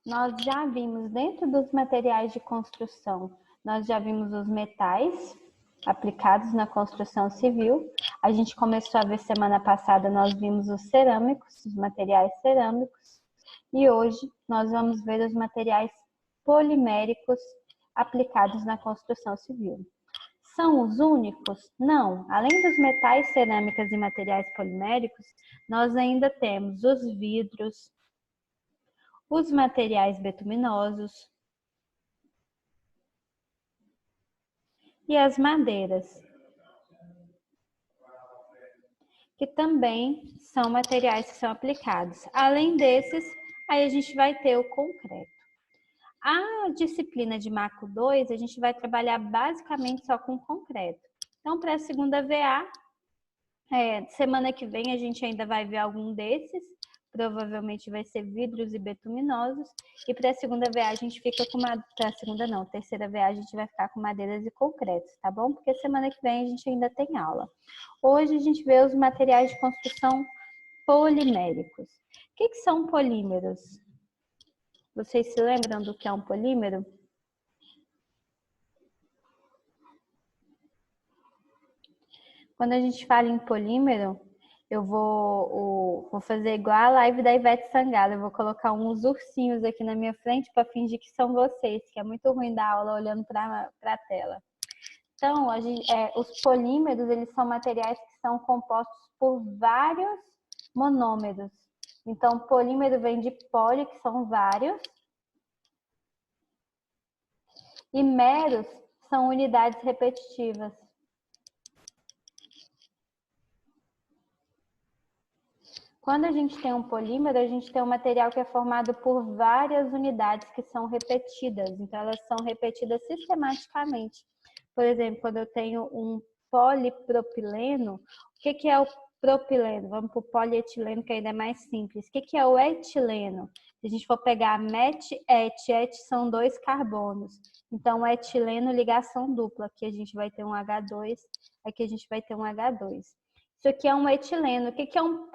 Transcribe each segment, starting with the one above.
nós já vimos dentro dos materiais de construção, nós já vimos os metais aplicados na construção civil. A gente começou a ver semana passada, nós vimos os cerâmicos, os materiais cerâmicos. E hoje nós vamos ver os materiais poliméricos aplicados na construção civil. São os únicos? Não. Além dos metais, cerâmicas e materiais poliméricos, nós ainda temos os vidros, os materiais betuminosos e as madeiras, que também são materiais que são aplicados. Além desses, aí a gente vai ter o concreto. A disciplina de Macro 2, a gente vai trabalhar basicamente só com concreto. Então, para a segunda VA, semana que vem a gente ainda vai ver algum desses, provavelmente vai ser vidros e betuminosos, e para a segunda VA a gente fica com terceira VA a gente vai ficar com madeiras e concretos, tá bom? Porque semana que vem a gente ainda tem aula. Hoje a gente vê os materiais de construção poliméricos. O que são polímeros? Vocês se lembram do que é um polímero? Quando a gente fala em polímero, eu vou fazer igual a live da Ivete Sangalo. Eu vou colocar uns ursinhos aqui na minha frente para fingir que são vocês, que é muito ruim dar aula olhando para a tela. Então, os polímeros, eles são materiais que são compostos por vários monômeros. Então, polímero vem de poli, que são vários, e meros são unidades repetitivas. Quando a gente tem um polímero, a gente tem um material que é formado por várias unidades que são repetidas. Então, elas são repetidas sistematicamente. Por exemplo, quando eu tenho um polipropileno, o que é o propileno? Vamos para o polietileno, que ainda é mais simples. O que é o etileno? Se a gente for pegar met, et são 2 carbonos. Então, etileno, ligação dupla. Aqui a gente vai ter um H2, aqui a gente vai ter um H2. Isso aqui é um etileno. O que é um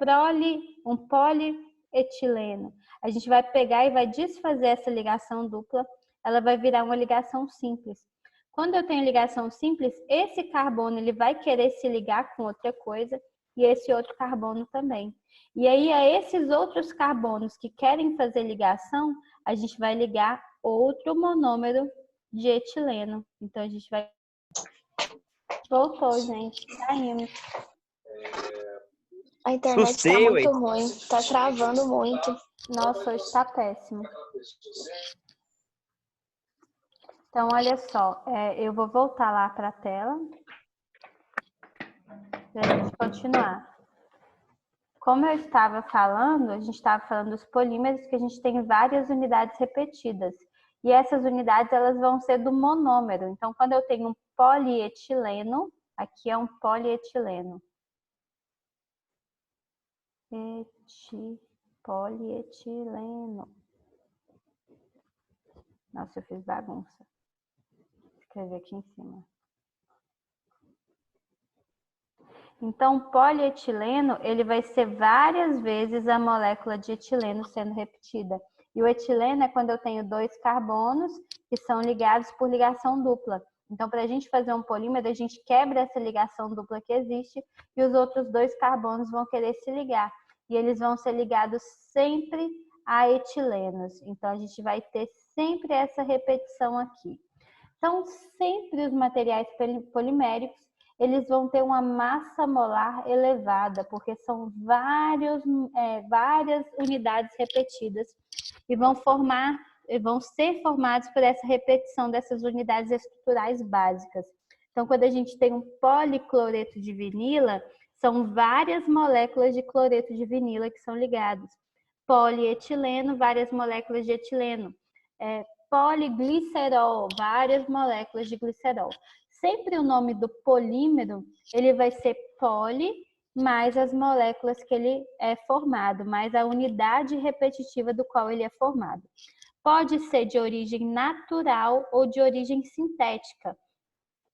polietileno? A gente vai pegar e vai desfazer essa ligação dupla, ela vai virar uma ligação simples. Quando eu tenho ligação simples, esse carbono ele vai querer se ligar com outra coisa e esse outro carbono também. E aí, a esses outros carbonos que querem fazer ligação, a gente vai ligar outro monômero de etileno. Então, a gente vai... Voltou, gente. Saímos. A internet tá muito ruim, tá travando muito. Nossa, hoje tá péssimo. Então, olha só, eu vou voltar lá para a tela para a gente continuar. Como eu estava falando, a gente estava falando dos polímeros, que a gente tem várias unidades repetidas. E essas unidades, elas vão ser do monômero. Então, quando eu tenho um polietileno, aqui é um polietileno. Polietileno. Nossa, eu fiz bagunça. Vou escrever aqui em cima. Então, o polietileno, ele vai ser várias vezes a molécula de etileno sendo repetida. E o etileno é quando eu tenho 2 carbonos que são ligados por ligação dupla. Então, para a gente fazer um polímero, a gente quebra essa ligação dupla que existe e os outros 2 carbonos vão querer se ligar. E eles vão ser ligados sempre a etilenos. Então, a gente vai ter sempre essa repetição aqui. Então, sempre os materiais poliméricos, eles vão ter uma massa molar elevada, porque são várias unidades repetidas e vão ser formados por essa repetição dessas unidades estruturais básicas. Então, quando a gente tem um policloreto de vinila, são várias moléculas de cloreto de vinila que são ligadas. Polietileno, várias moléculas de etileno. Poliglicerol, várias moléculas de glicerol. Sempre o nome do polímero, ele vai ser poli, mais as moléculas que ele é formado, mais a unidade repetitiva do qual ele é formado. Pode ser de origem natural ou de origem sintética.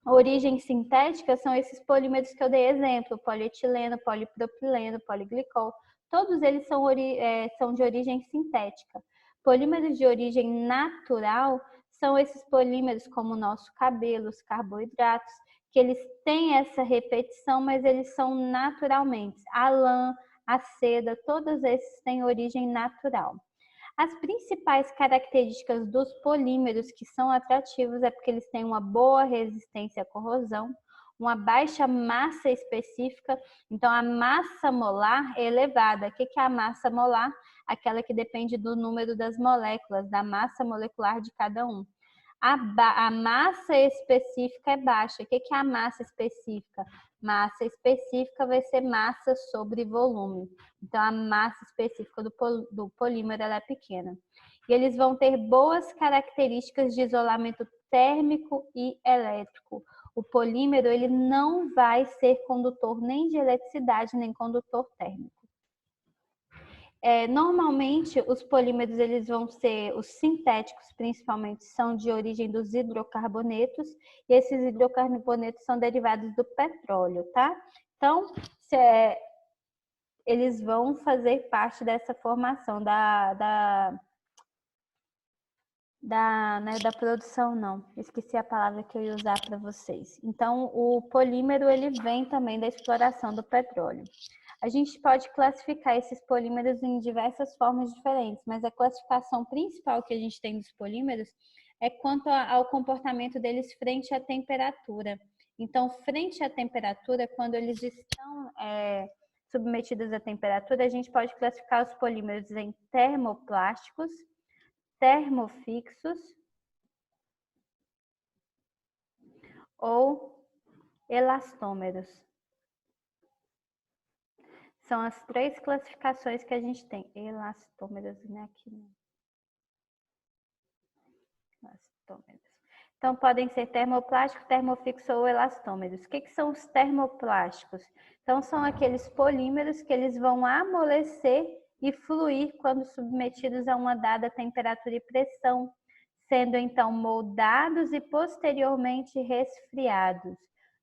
Origem sintética são esses polímeros que eu dei exemplo, polietileno, polipropileno, poliglicol. Todos eles são de origem sintética. Polímeros de origem natural são esses polímeros como o nosso cabelo, os carboidratos, que eles têm essa repetição, mas eles são naturalmente. A lã, a seda, todos esses têm origem natural. As principais características dos polímeros que são atrativos é porque eles têm uma boa resistência à corrosão, uma baixa massa específica, então a massa molar é elevada. O que é a massa molar? Aquela que depende do número das moléculas, da massa molecular de cada um. A massa específica é baixa. O que é a massa específica? Massa específica vai ser massa sobre volume. Então, a massa específica do polímero ela é pequena. E eles vão ter boas características de isolamento térmico e elétrico. O polímero ele não vai ser condutor nem de eletricidade, nem condutor térmico. Normalmente, os polímeros eles vão ser, os sintéticos principalmente, são de origem dos hidrocarbonetos, e esses hidrocarbonetos são derivados do petróleo, tá? Então, eles vão fazer parte dessa formação da produção, não. Esqueci a palavra que eu ia usar para vocês. Então, o polímero ele vem também da exploração do petróleo. A gente pode classificar esses polímeros em diversas formas diferentes, mas a classificação principal que a gente tem dos polímeros é quanto ao comportamento deles frente à temperatura. Então, frente à temperatura, quando eles estão submetidos à temperatura, a gente pode classificar os polímeros em termoplásticos, termofixos ou elastômeros. São as três classificações que a gente tem. Elastômeros, né? Aqui não. Elastômeros. Então, podem ser termoplástico, termofixo ou elastômeros. O que são os termoplásticos? Então, são aqueles polímeros que eles vão amolecer e fluir quando submetidos a uma dada temperatura e pressão, sendo então moldados e posteriormente resfriados.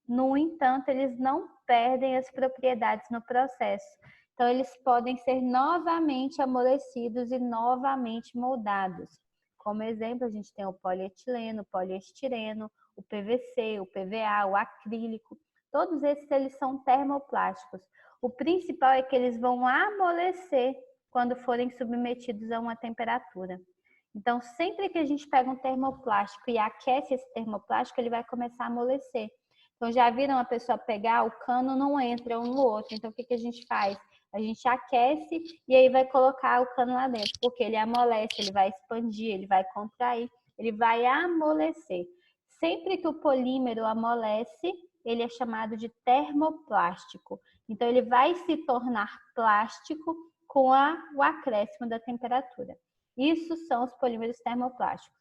No entanto, eles não perdem as propriedades no processo. Então, eles podem ser novamente amolecidos e novamente moldados. Como exemplo, a gente tem o polietileno, o poliestireno, o PVC, o PVA, o acrílico. Todos esses eles são termoplásticos. O principal é que eles vão amolecer quando forem submetidos a uma temperatura. Então, sempre que a gente pega um termoplástico e aquece esse termoplástico, ele vai começar a amolecer. Então, já viram a pessoa pegar, o cano não entra um no outro. Então, o que a gente faz? A gente aquece e aí vai colocar o cano lá dentro, porque ele amolece, ele vai expandir, ele vai contrair, ele vai amolecer. Sempre que o polímero amolece, ele é chamado de termoplástico. Então, ele vai se tornar plástico com o acréscimo da temperatura. Isso são os polímeros termoplásticos.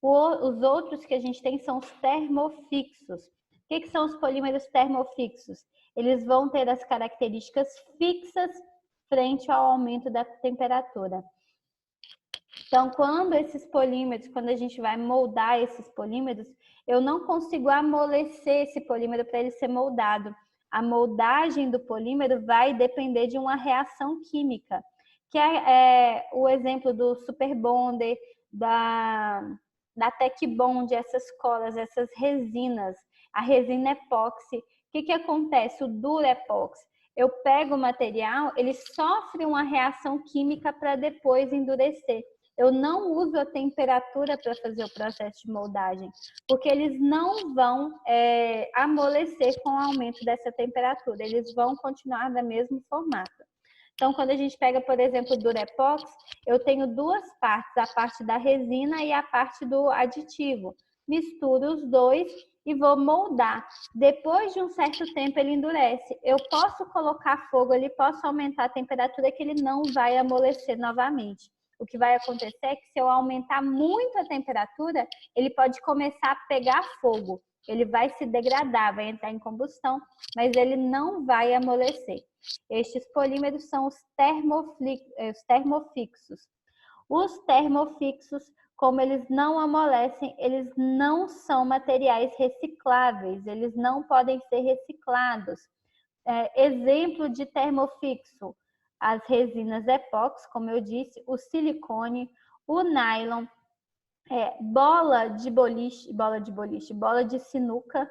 Os outros que a gente tem são os termofixos. O que são os polímeros termofixos? Eles vão ter as características fixas frente ao aumento da temperatura. Então, quando a gente vai moldar esses polímeros, eu não consigo amolecer esse polímero para ele ser moldado. A moldagem do polímero vai depender de uma reação química, que é o exemplo do Super Bonder, da Tec Bond, essas colas, essas resinas, a resina epóxi. O que acontece? O Durepox. Eu pego o material, ele sofre uma reação química para depois endurecer. Eu não uso a temperatura para fazer o processo de moldagem, porque eles não vão amolecer com o aumento dessa temperatura, eles vão continuar do mesmo formato. Então, quando a gente pega, por exemplo, o Durepox, eu tenho duas partes, a parte da resina e a parte do aditivo. Misturo os dois e vou moldar. Depois de um certo tempo ele endurece. Eu posso colocar fogo ali, posso aumentar a temperatura que ele não vai amolecer novamente. O que vai acontecer é que se eu aumentar muito a temperatura, ele pode começar a pegar fogo. Ele vai se degradar, vai entrar em combustão, mas ele não vai amolecer. Estes polímeros são os termofixos. Os termofixos, como eles não amolecem, eles não são materiais recicláveis, eles não podem ser reciclados. Exemplo de termofixo, as resinas epóxi, como eu disse, o silicone, O nylon, bola de sinuca.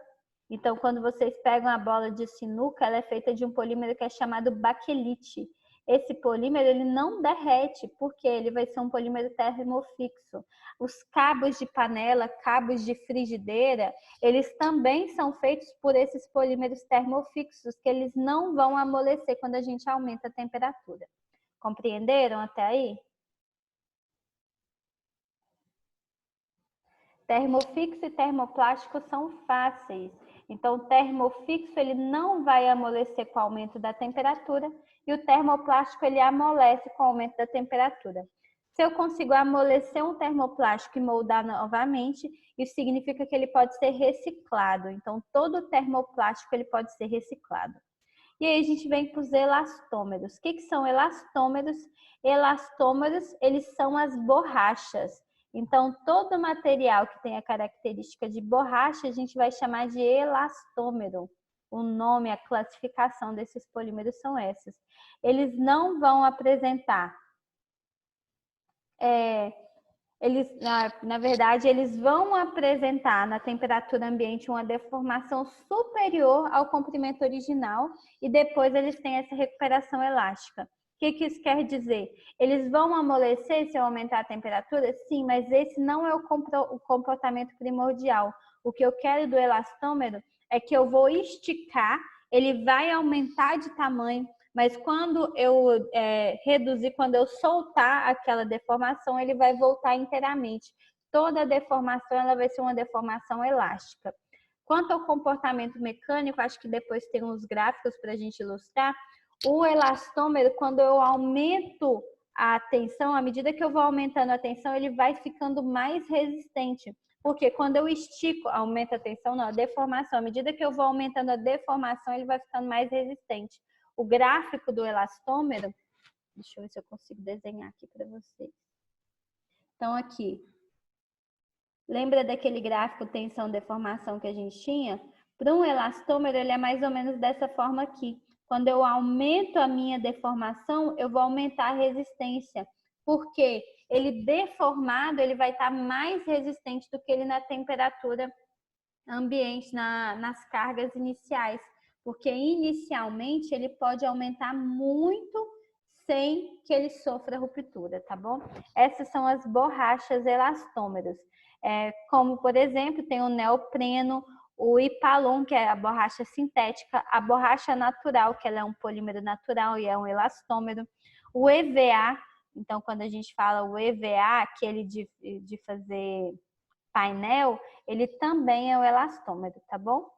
Então, quando vocês pegam a bola de sinuca, ela é feita de um polímero que é chamado baquelite. Esse polímero ele não derrete, porque ele vai ser um polímero termofixo. Os cabos de panela, cabos de frigideira, eles também são feitos por esses polímeros termofixos, que eles não vão amolecer quando a gente aumenta a temperatura. Compreenderam até aí? Termofixo e termoplástico são fáceis. Então, o termofixo ele não vai amolecer com o aumento da temperatura e o termoplástico ele amolece com o aumento da temperatura. Se eu consigo amolecer um termoplástico e moldar novamente, isso significa que ele pode ser reciclado. Então, todo termoplástico ele pode ser reciclado. E aí a gente vem para os elastômeros. O que são elastômeros? Elastômeros, eles são as borrachas. Então, todo material que tem a característica de borracha, a gente vai chamar de elastômero. O nome, a classificação desses polímeros são essas. Eles não vão apresentar... na verdade, eles vão apresentar na temperatura ambiente uma deformação superior ao comprimento original e depois eles têm essa recuperação elástica. O que isso quer dizer? Eles vão amolecer se eu aumentar a temperatura? Sim, mas esse não é o comportamento primordial. O que eu quero do elastômero é que eu vou esticar, ele vai aumentar de tamanho, mas quando eu reduzir, quando eu soltar aquela deformação, ele vai voltar inteiramente. Toda deformação ela vai ser uma deformação elástica. Quanto ao comportamento mecânico, acho que depois tem uns gráficos para a gente ilustrar. O elastômero, quando eu aumento a tensão, à medida que eu vou aumentando a tensão, ele vai ficando mais resistente. Porque quando eu estico, aumenta a tensão, não, a deformação. À medida que eu vou aumentando a deformação, ele vai ficando mais resistente. O gráfico do elastômero, deixa eu ver se eu consigo desenhar aqui para vocês. Então, aqui. Lembra daquele gráfico tensão-deformação que a gente tinha? Para um elastômero, ele é mais ou menos dessa forma aqui. Quando eu aumento a minha deformação, eu vou aumentar a resistência. Porque ele deformado, ele vai estar mais resistente do que ele na temperatura ambiente, nas cargas iniciais. Porque inicialmente ele pode aumentar muito sem que ele sofra ruptura, tá bom? Essas são as borrachas elastômeros. Como, por exemplo, tem o neopreno, o Ipalon, que é a borracha sintética, a borracha natural, que ela é um polímero natural e é um elastômero, o EVA, então quando a gente fala o EVA, aquele de fazer painel, ele também é o elastômero, tá bom?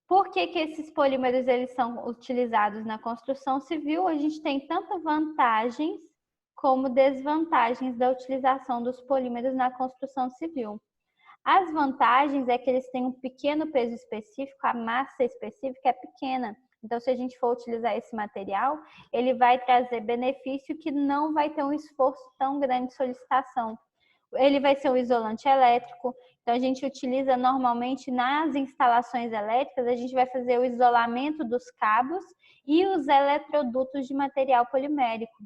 Por que esses polímeros eles são utilizados na construção civil? A gente tem tanto vantagens como desvantagens da utilização dos polímeros na construção civil. As vantagens é que eles têm um pequeno peso específico, a massa específica é pequena. Então, se a gente for utilizar esse material, ele vai trazer benefício que não vai ter um esforço tão grande de solicitação. Ele vai ser um isolante elétrico. Então, a gente utiliza normalmente nas instalações elétricas, a gente vai fazer o isolamento dos cabos e os eletrodutos de material polimérico.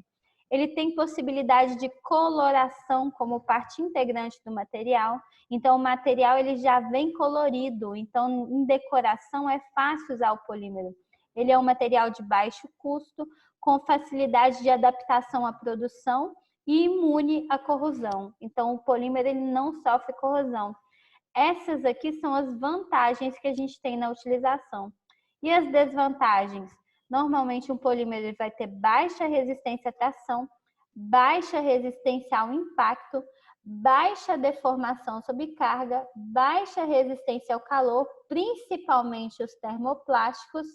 Ele tem possibilidade de coloração como parte integrante do material. Então, o material ele já vem colorido. Então, em decoração é fácil usar o polímero. Ele é um material de baixo custo, com facilidade de adaptação à produção e imune à corrosão. Então, o polímero ele não sofre corrosão. Essas aqui são as vantagens que a gente tem na utilização. E as desvantagens? Normalmente, um polímero ele vai ter baixa resistência à tração, baixa resistência ao impacto, baixa deformação sob carga, baixa resistência ao calor, principalmente os termoplásticos,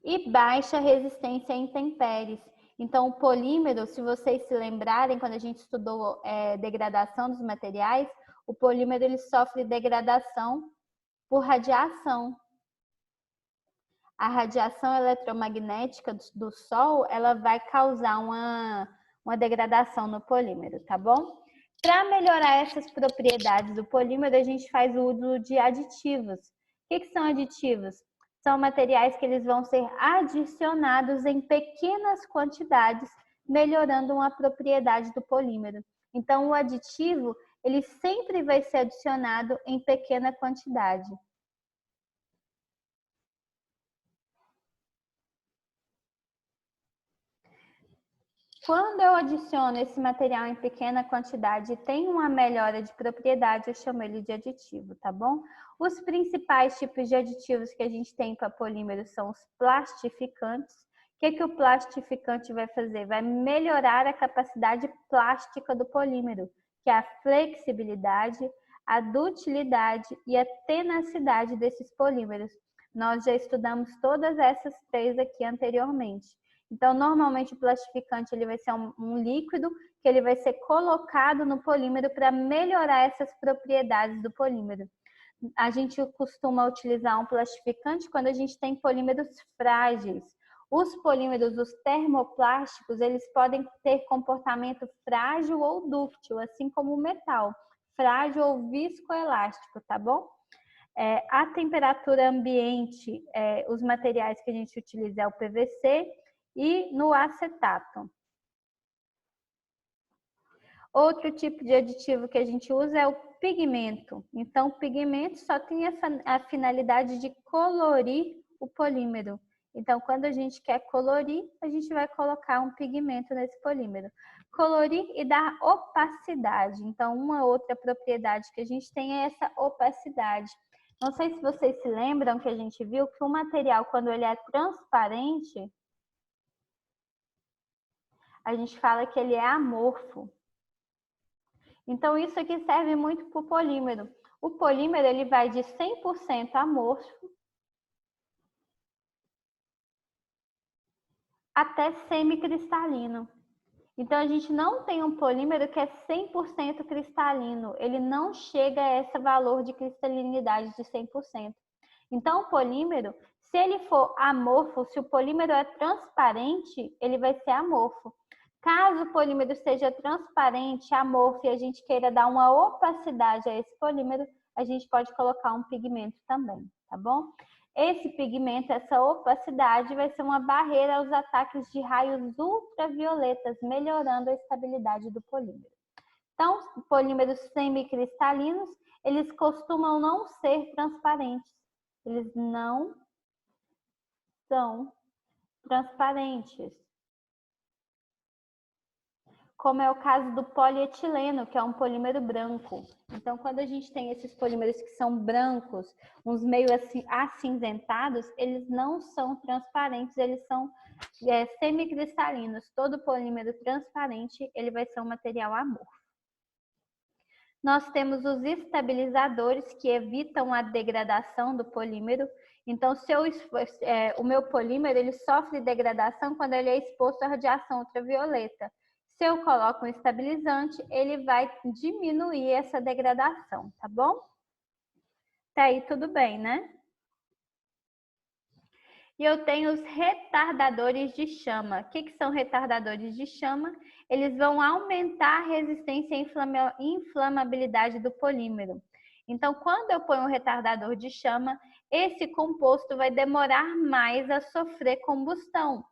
e baixa resistência a intempéries. Então, o polímero, se vocês se lembrarem, quando a gente estudou degradação dos materiais, o polímero ele sofre degradação por radiação. A radiação eletromagnética do Sol, ela vai causar uma degradação no polímero, tá bom? Para melhorar essas propriedades do polímero, a gente faz o uso de aditivos. O que são aditivos? São materiais que eles vão ser adicionados em pequenas quantidades, melhorando a propriedade do polímero. Então, o aditivo, ele sempre vai ser adicionado em pequena quantidade. Quando eu adiciono esse material em pequena quantidade e tem uma melhora de propriedade, eu chamo ele de aditivo, tá bom? Os principais tipos de aditivos que a gente tem para polímeros são os plastificantes. O que o plastificante vai fazer? Vai melhorar a capacidade plástica do polímero, que é a flexibilidade, a dutilidade e a tenacidade desses polímeros. Nós já estudamos todas essas três aqui anteriormente. Então, normalmente o plastificante ele vai ser um líquido que ele vai ser colocado no polímero para melhorar essas propriedades do polímero. A gente costuma utilizar um plastificante quando a gente tem polímeros frágeis. Os polímeros, os termoplásticos, eles podem ter comportamento frágil ou dúctil, assim como o metal, frágil ou viscoelástico, tá bom? A temperatura ambiente, os materiais que a gente utiliza é o PVC, e no acetato. Outro tipo de aditivo que a gente usa é o pigmento. Então, o pigmento só tem a finalidade de colorir o polímero. Então, quando a gente quer colorir, a gente vai colocar um pigmento nesse polímero. Colorir e dar opacidade. Então, uma outra propriedade que a gente tem é essa opacidade. Não sei se vocês se lembram que a gente viu que o material, quando ele é transparente, a gente fala que ele é amorfo. Então, isso aqui serve muito para o polímero. O polímero ele vai de 100% amorfo até semicristalino. Então, a gente não tem um polímero que é 100% cristalino. Ele não chega a esse valor de cristalinidade de 100%. Então, o polímero, se ele for amorfo, se o polímero é transparente, ele vai ser amorfo. Caso o polímero seja transparente, amorfo e a gente queira dar uma opacidade a esse polímero, a gente pode colocar um pigmento também, tá bom? Esse pigmento, essa opacidade, vai ser uma barreira aos ataques de raios ultravioletas, melhorando a estabilidade do polímero. Então, polímeros semicristalinos, eles costumam não ser transparentes. Eles não são transparentes. Como é o caso do polietileno, que é um polímero branco. Então, quando a gente tem esses polímeros que são brancos, uns meio assim acinzentados, eles não são transparentes, eles são semicristalinos. Todo polímero transparente, ele vai ser um material amorfo. Nós temos os estabilizadores que evitam a degradação do polímero. Então, o meu polímero ele sofre degradação quando ele é exposto à radiação ultravioleta. Se eu coloco um estabilizante, ele vai diminuir essa degradação, tá bom? Até aí tudo bem, né? E eu tenho os retardadores de chama. O que são retardadores de chama? Eles vão aumentar a resistência à inflamabilidade do polímero. Então, quando eu ponho um retardador de chama, esse composto vai demorar mais a sofrer combustão.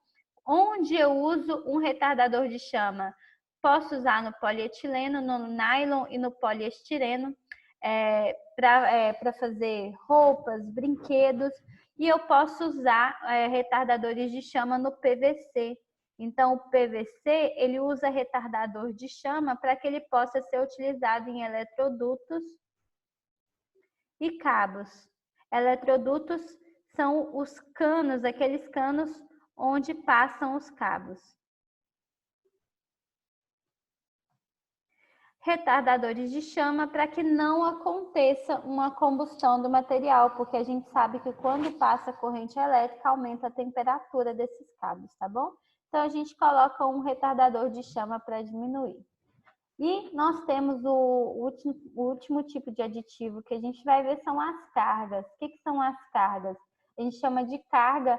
Onde eu uso um retardador de chama? Posso usar no polietileno, no nylon e no poliestireno para fazer roupas, brinquedos. E eu posso usar retardadores de chama no PVC. Então, o PVC, ele usa retardador de chama para que ele possa ser utilizado em eletrodutos e cabos. Eletrodutos são os canos, aqueles canos onde passam os cabos. Retardadores de chama para que não aconteça uma combustão do material, porque a gente sabe que quando passa corrente elétrica, aumenta a temperatura desses cabos, tá bom? Então, a gente coloca um retardador de chama para diminuir. E nós temos o último tipo de aditivo que a gente vai ver são as cargas. O que são as cargas? A gente chama de carga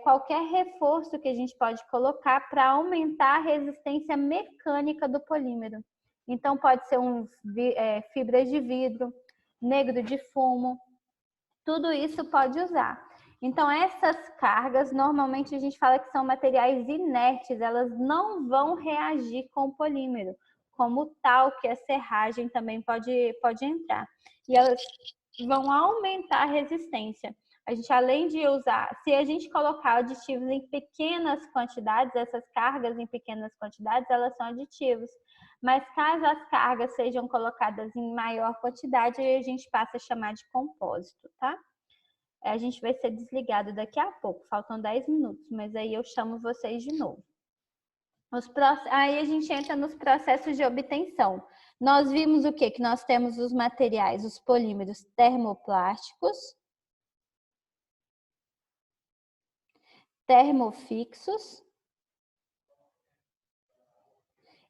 qualquer reforço que a gente pode colocar para aumentar a resistência mecânica do polímero. Então, pode ser fibras de vidro, negro de fumo, tudo isso pode usar. Então, essas cargas, normalmente a gente fala que são materiais inertes, elas não vão reagir com o polímero, como o talco, a serragem também pode entrar. E elas vão aumentar a resistência. A gente, além de usar, se a gente colocar aditivos em pequenas quantidades, essas cargas em pequenas quantidades, elas são aditivos. Mas caso as cargas sejam colocadas em maior quantidade, aí a gente passa a chamar de compósito, tá? A gente vai ser desligado daqui a pouco, faltam 10 minutos, mas aí eu chamo vocês de novo. Aí a gente entra nos processos de obtenção. Nós vimos o quê? Que nós temos os materiais, os polímeros termoplásticos, termofixos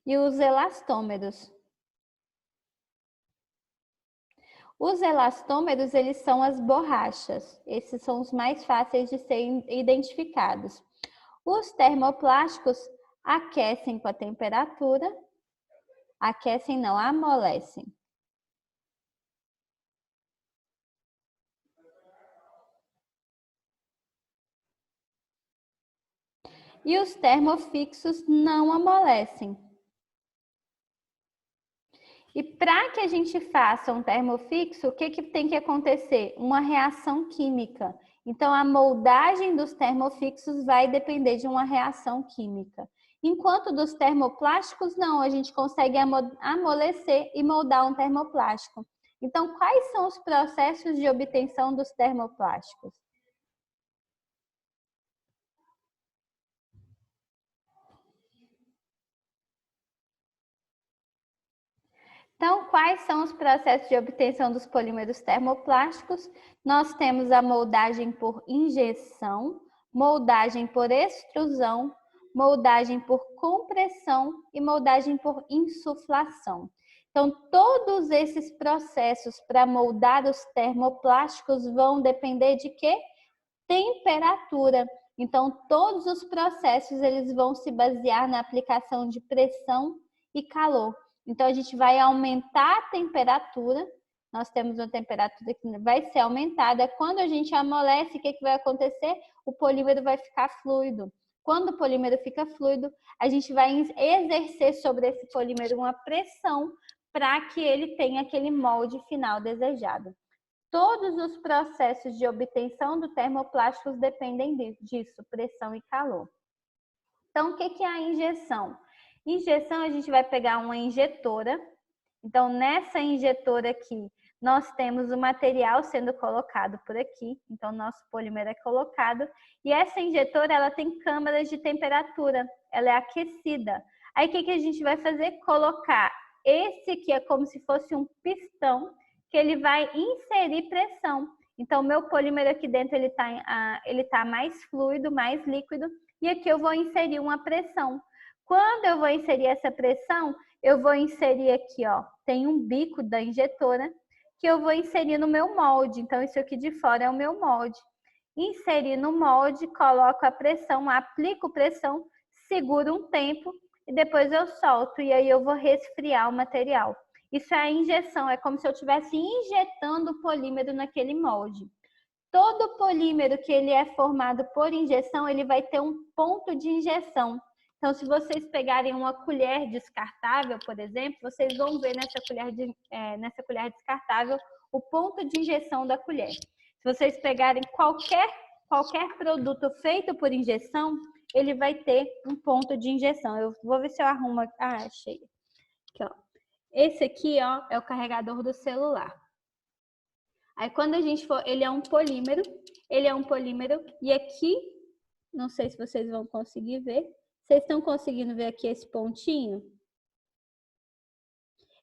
e os elastômeros. Os elastômeros, eles são as borrachas. Esses são os mais fáceis de serem identificados. Os termoplásticos aquecem com a temperatura. Aquecem não, amolecem. E os termofixos não amolecem. E para que a gente faça um termofixo, o que tem que acontecer? Uma reação química. Então, a moldagem dos termofixos vai depender de uma reação química. Enquanto dos termoplásticos, não, a gente consegue amolecer e moldar um termoplástico. Então, quais são os processos de obtenção dos termoplásticos? Então, quais são os processos de obtenção dos polímeros termoplásticos? Nós temos a moldagem por injeção, moldagem por extrusão, moldagem por compressão e moldagem por insuflação. Então, todos esses processos para moldar os termoplásticos vão depender de quê? Temperatura. Então, todos os processos eles vão se basear na aplicação de pressão e calor. Então, a gente vai aumentar a temperatura. Nós temos uma temperatura que vai ser aumentada. Quando a gente amolece, o que vai acontecer? O polímero vai ficar fluido. Quando o polímero fica fluido, a gente vai exercer sobre esse polímero uma pressão para que ele tenha aquele molde final desejado. Todos os processos de obtenção do termoplásticos dependem disso, pressão e calor. Então, o que é a injeção? Injeção, a gente vai pegar uma injetora. Então, nessa injetora aqui, nós temos o material sendo colocado por aqui. Então, nosso polímero é colocado. E essa injetora, ela tem câmaras de temperatura. Ela é aquecida. Aí, o que a gente vai fazer? Colocar esse aqui, é como se fosse um pistão, que ele vai inserir pressão. Então, o meu polímero aqui dentro, ele tá mais fluido, mais líquido. E aqui eu vou inserir uma pressão. Quando eu vou inserir essa pressão, eu vou inserir aqui, ó, tem um bico da injetora que eu vou inserir no meu molde. Então, isso aqui de fora é o meu molde. Inserir no molde, coloco a pressão, aplico pressão, seguro um tempo e depois eu solto. E aí eu vou resfriar o material. Isso é a injeção, é como se eu estivesse injetando o polímero naquele molde. Todo polímero que ele é formado por injeção, ele vai ter um ponto de injeção. Então, se vocês pegarem uma colher descartável, por exemplo, vocês vão ver nessa colher descartável o ponto de injeção da colher. Se vocês pegarem qualquer produto feito por injeção, ele vai ter um ponto de injeção. Eu vou ver se eu arrumo. Ah, achei. Aqui, ó. Esse aqui, ó, é o carregador do celular. Aí, quando a gente for, ele é um polímero, e aqui, não sei se vocês vão conseguir ver, vocês estão conseguindo ver aqui esse pontinho?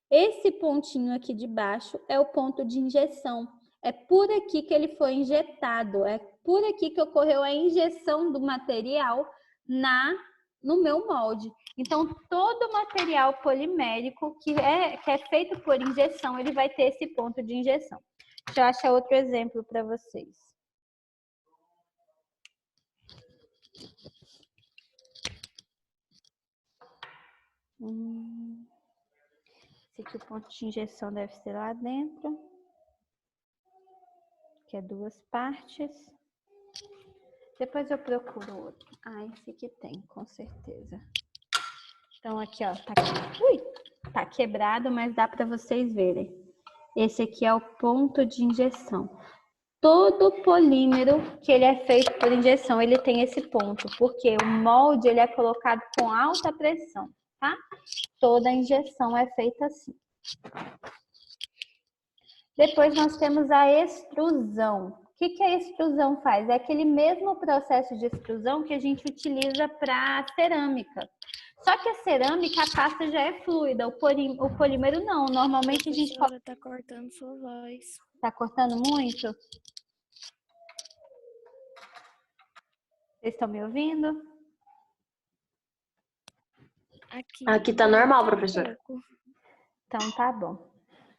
Esse pontinho aqui de baixo é o ponto de injeção. É por aqui que ele foi injetado, é por aqui que ocorreu a injeção do material no meu molde. Então, todo material polimérico que é feito por injeção, ele vai ter esse ponto de injeção. Deixa eu achar outro exemplo para vocês. Esse aqui, o ponto de injeção deve ser lá dentro. Que é duas partes. Depois eu procuro outro. Ah, esse aqui tem, com certeza. Então, aqui, ó, tá quebrado, mas dá para vocês verem. Esse aqui é o ponto de injeção. Todo polímero que ele é feito por injeção, ele tem esse ponto, porque o molde ele é colocado com alta pressão, tá? Toda injeção é feita assim. Depois nós temos a extrusão. O que a extrusão faz? É aquele mesmo processo de extrusão que a gente utiliza para cerâmica. Só que a cerâmica, a pasta já é fluida, o polímero não. Normalmente a gente... Tá cortando sua voz. Tá cortando muito? Vocês estão me ouvindo? Aqui tá normal, professora. Então tá bom.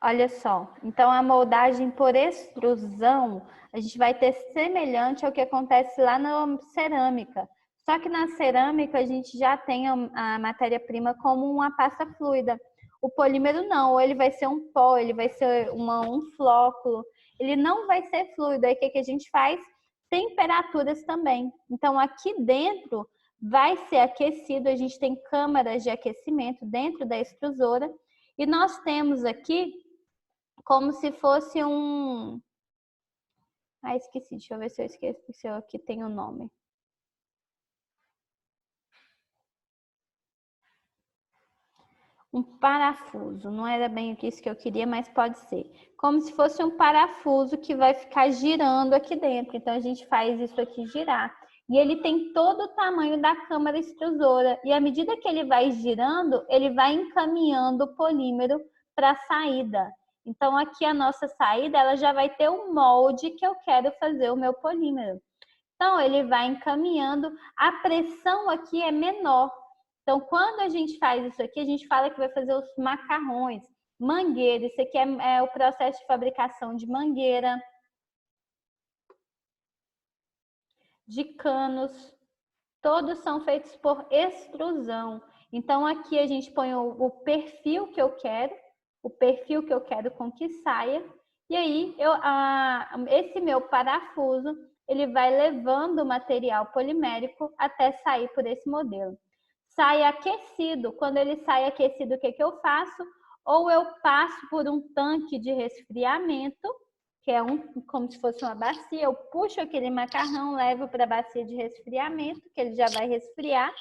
Olha só, então a moldagem por extrusão, a gente vai ter semelhante ao que acontece lá na cerâmica. Só que na cerâmica a gente já tem a matéria-prima como uma pasta fluida. O polímero não, ou ele vai ser um pó, ele vai ser um flóculo. Ele não vai ser fluido. Aí o que a gente faz? Temperaturas também. Então aqui dentro vai ser aquecido, a gente tem câmaras de aquecimento dentro da extrusora. E nós temos aqui como se fosse um... Ah, esqueci. Deixa eu ver se eu esqueci se eu aqui tem o nome. Um parafuso. Não era bem isso que eu queria, mas pode ser. Como se fosse um parafuso que vai ficar girando aqui dentro. Então, a gente faz isso aqui girar. E ele tem todo o tamanho da câmara extrusora. E à medida que ele vai girando, ele vai encaminhando o polímero para a saída. Então, aqui a nossa saída, ela já vai ter o molde que eu quero fazer o meu polímero. Então, ele vai encaminhando. A pressão aqui é menor. Então, quando a gente faz isso aqui, a gente fala que vai fazer os macarrões, mangueira. Isso aqui é o processo de fabricação de mangueira, de canos. Todos são feitos por extrusão. Então, aqui a gente põe o perfil que eu quero, com que saia. E aí, esse meu parafuso, ele vai levando o material polimérico até sair por esse modelo. Sai aquecido. Quando ele sai aquecido, o que eu faço? Ou eu passo por um tanque de resfriamento, que é como se fosse uma bacia, eu puxo aquele macarrão, levo para a bacia de resfriamento, que ele já vai resfriar,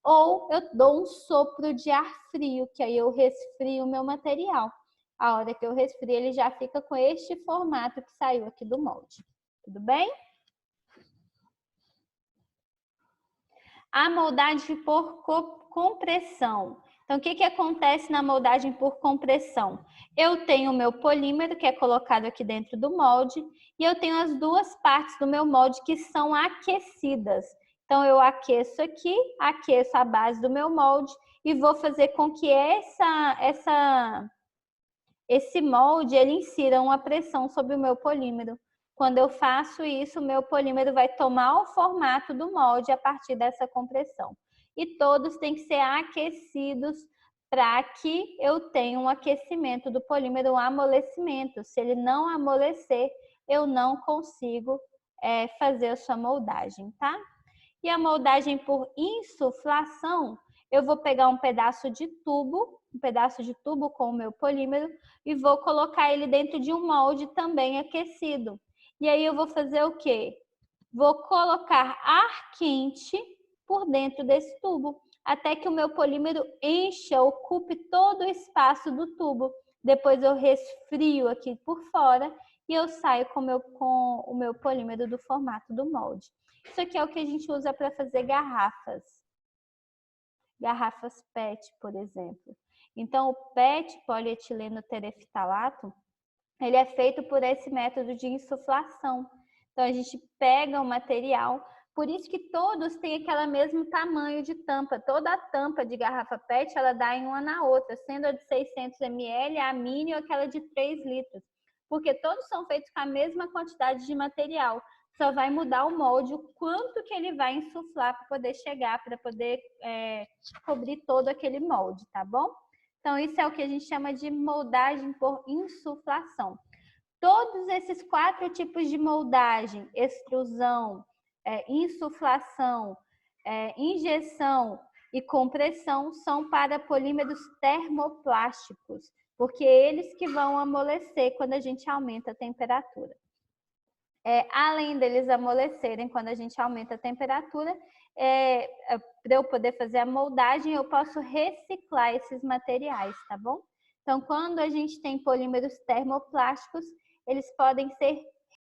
ou eu dou um sopro de ar frio, que aí eu resfrio o meu material. A hora que eu resfrio, ele já fica com este formato que saiu aqui do molde. Tudo bem? A moldagem por compressão. Então, o que acontece na moldagem por compressão? Eu tenho o meu polímero, que é colocado aqui dentro do molde, e eu tenho as duas partes do meu molde que são aquecidas. Então, eu aqueço aqui, aqueço a base do meu molde e vou fazer com que esse molde ele insira uma pressão sobre o meu polímero. Quando eu faço isso, o meu polímero vai tomar o formato do molde a partir dessa compressão. E todos têm que ser aquecidos para que eu tenha um aquecimento do polímero, um amolecimento. Se ele não amolecer, eu não consigo fazer a sua moldagem, tá? E a moldagem por insuflação, eu vou pegar um pedaço de tubo com o meu polímero e vou colocar ele dentro de um molde também aquecido. E aí eu vou fazer o quê? Vou colocar ar quente por dentro desse tubo, até que o meu polímero encha, ocupe todo o espaço do tubo. Depois eu resfrio aqui por fora e eu saio com o meu polímero do formato do molde. Isso aqui é o que a gente usa para fazer garrafas. Garrafas PET, por exemplo. Então, o PET, polietileno tereftalato, ele é feito por esse método de insuflação. Então, a gente pega o material, por isso que todos têm aquele mesmo tamanho de tampa. Toda a tampa de garrafa PET, ela dá em uma na outra, sendo a de 600 ml, a mini ou aquela de 3 litros. Porque todos são feitos com a mesma quantidade de material. Só vai mudar o molde, o quanto que ele vai insuflar para poder chegar, para poder cobrir todo aquele molde, tá bom? Então, isso é o que a gente chama de moldagem por insuflação. Todos esses 4 tipos de moldagem, extrusão, insuflação, injeção e compressão são para polímeros termoplásticos, porque eles que vão amolecer quando a gente aumenta a temperatura. Além deles amolecerem quando a gente aumenta a temperatura, para eu poder fazer a moldagem, eu posso reciclar esses materiais, tá bom? Então, quando a gente tem polímeros termoplásticos, eles podem ser